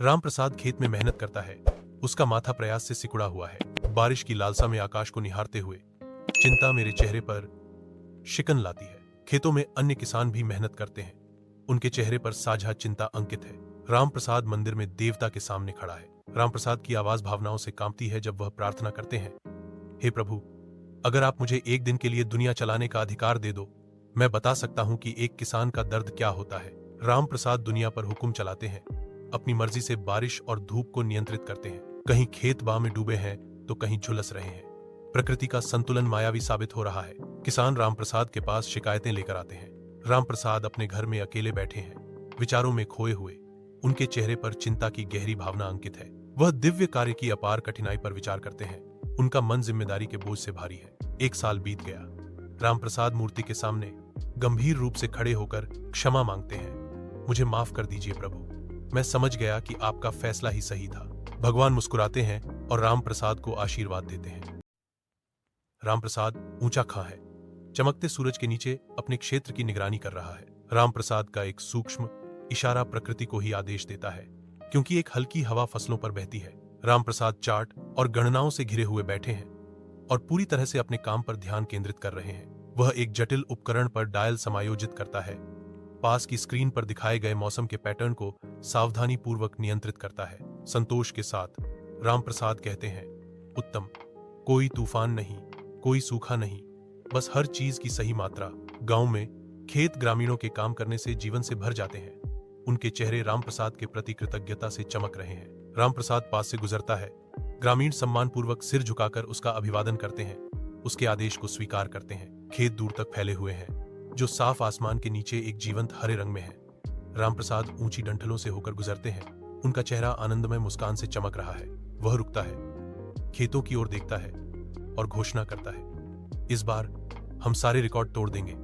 रामप्रसाद खेत में मेहनत करता है। उसका माथा प्रयास से सिकुड़ा हुआ है। बारिश की लालसा में आकाश को निहारते हुए चिंता मेरे चेहरे पर शिकन लाती है। खेतों में अन्य किसान भी मेहनत करते हैं। उनके चेहरे पर साझा चिंता अंकित है। रामप्रसाद मंदिर में देवता के सामने खड़ा है। रामप्रसाद की आवाज भावनाओं से कांपती है जब वह प्रार्थना करते हैं, हे प्रभु, अगर आप मुझे एक दिन के लिए दुनिया चलाने का अधिकार दे दो, मैं बता सकता हूं कि एक किसान का दर्द क्या होता है। रामप्रसाद दुनिया पर हुक्म चलाते हैं, अपनी मर्जी से बारिश और धूप को नियंत्रित करते हैं। कहीं खेत बाह में डूबे हैं तो कहीं झुलस रहे हैं। प्रकृति का संतुलन मायावी साबित हो रहा है। किसान रामप्रसाद के पास शिकायतें लेकर आते हैं। रामप्रसाद अपने घर में अकेले बैठे हैं, विचारों में खोए हुए। उनके चेहरे पर चिंता की गहरी भावना अंकित है। वह दिव्य कार्य की अपार कठिनाई पर विचार करते हैं। उनका मन जिम्मेदारी के बोझ से भारी है। 1 साल बीत गया। रामप्रसाद मूर्ति के सामने गंभीर रूप से खड़े होकर क्षमा मांगते हैं। मुझे माफ कर दीजिए प्रभु, मैं समझ गया कि आपका फैसला ही सही था। भगवान मुस्कुराते हैं और रामप्रसाद को आशीर्वाद देते हैं। रामप्रसाद ऊंचा खड़ा है, चमकते सूरज के नीचे अपने क्षेत्र की निगरानी कर रहा है। रामप्रसाद का एक सूक्ष्म इशारा प्रकृति को ही आदेश देता है, क्योंकि एक हल्की हवा फसलों पर बहती है। रामप्रसाद चार्ट और गणनाओं से घिरे हुए बैठे हैं और पूरी तरह से अपने काम पर ध्यान केंद्रित कर रहे हैं। वह एक जटिल उपकरण पर डायल समायोजित करता है, पास की स्क्रीन पर दिखाए गए मौसम के पैटर्न को सावधानी पूर्वक नियंत्रित करता है। संतोष के साथ रामप्रसाद कहते हैं, उत्तम, कोई तूफान नहीं, कोई सूखा नहीं, बस हर चीज की सही मात्रा। गांव में खेत ग्रामीणों के काम करने से जीवन से भर जाते हैं। उनके चेहरे रामप्रसाद के प्रति कृतज्ञता से चमक रहे हैं। रामप्रसाद पास से गुजरता है। ग्रामीण सम्मानपूर्वक सिर झुकाकर उसका अभिवादन करते हैं, उसके आदेश को स्वीकार करते हैं। खेत दूर तक फैले हुए हैं, जो साफ आसमान के नीचे एक जीवंत हरे रंग में है। रामप्रसाद ऊंची डंठलों से होकर गुजरते हैं। उनका चेहरा आनंदमय मुस्कान से चमक रहा है। वह रुकता है, खेतों की ओर देखता है और घोषणा करता है, इस बार हम सारे रिकॉर्ड तोड़ देंगे।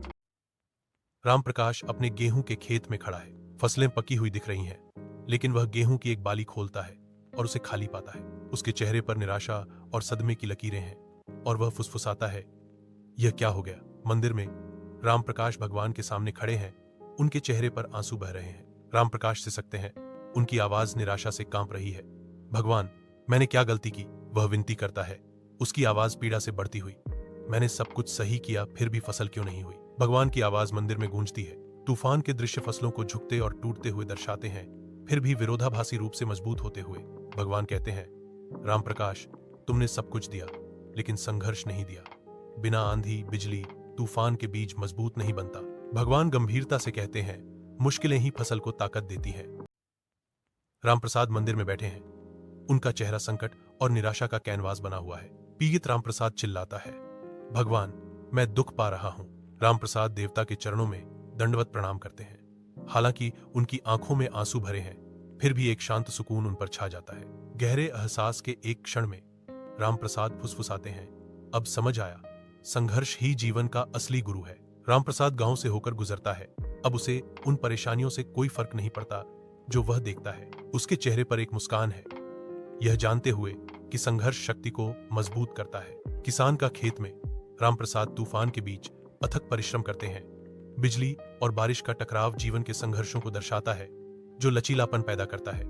रामप्रकाश अपने गेहूं के खेत में खड़ा है। फसलें पकी हुई दिख रही हैं, लेकिन वह गेहूं की एक बाली खोलता है और उसे खाली पाता है। उसके चेहरे पर निराशा और सदमे की लकीरें हैं और वह फुसफुसाता है, यह क्या हो गया। मंदिर में रामप्रकाश भगवान के सामने खड़े हैं। उनके चेहरे पर आंसू बह रहे हैं। रामप्रकाश सिसकते हैं, उनकी आवाज निराशा से कांप रही है। भगवान, मैंने क्या गलती की? वह विनती करता है, उसकी आवाज पीड़ा से बढ़ती हुई। मैंने सब कुछ सही किया, फिर भी फसल क्यों नहीं हुई? भगवान की आवाज मंदिर में गूंजती है। तूफान के दृश्य फसलों को झुकते और टूटते हुए दर्शाते हैं, फिर भी विरोधाभासी रूप से मजबूत होते हुए। भगवान कहते हैं, रामप्रकाश, तुमने सब कुछ दिया, लेकिन संघर्ष नहीं दिया। बिना आंधी, बिजली, तूफान के बीज मजबूत नहीं बनता। भगवान गंभीरता से कहते हैं, मुश्किलें ही फसल को ताकत देती हैं। रामप्रसाद मंदिर में बैठे हैं। उनका चेहरा संकट और निराशा का कैनवास बना हुआ है। पीड़ित रामप्रसाद चिल्लाता है, भगवान, मैं दुख पा रहा हूं। रामप्रसाद देवता के चरणों में दंडवत प्रणाम करते हैं। हालांकि उनकी आंखों में आंसू भरे हैं, फिर भी एक शांत सुकून उन पर छा जाता है। गहरे एहसास के एक क्षण में रामप्रसाद फुसफुसाते हैं, अब समझ आया, संघर्ष ही जीवन का असली गुरु है। रामप्रसाद गांव से होकर गुजरता है। अब उसे उन परेशानियों से कोई फर्क नहीं पड़ता जो वह देखता है। उसके चेहरे पर एक मुस्कान है, यह जानते हुए कि संघर्ष शक्ति को मजबूत करता है। किसान का खेत में रामप्रसाद तूफान के बीच अथक परिश्रम करते हैं। बिजली और बारिश का टकराव जीवन के संघर्षों को दर्शाता है, जो लचीलापन पैदा करता है।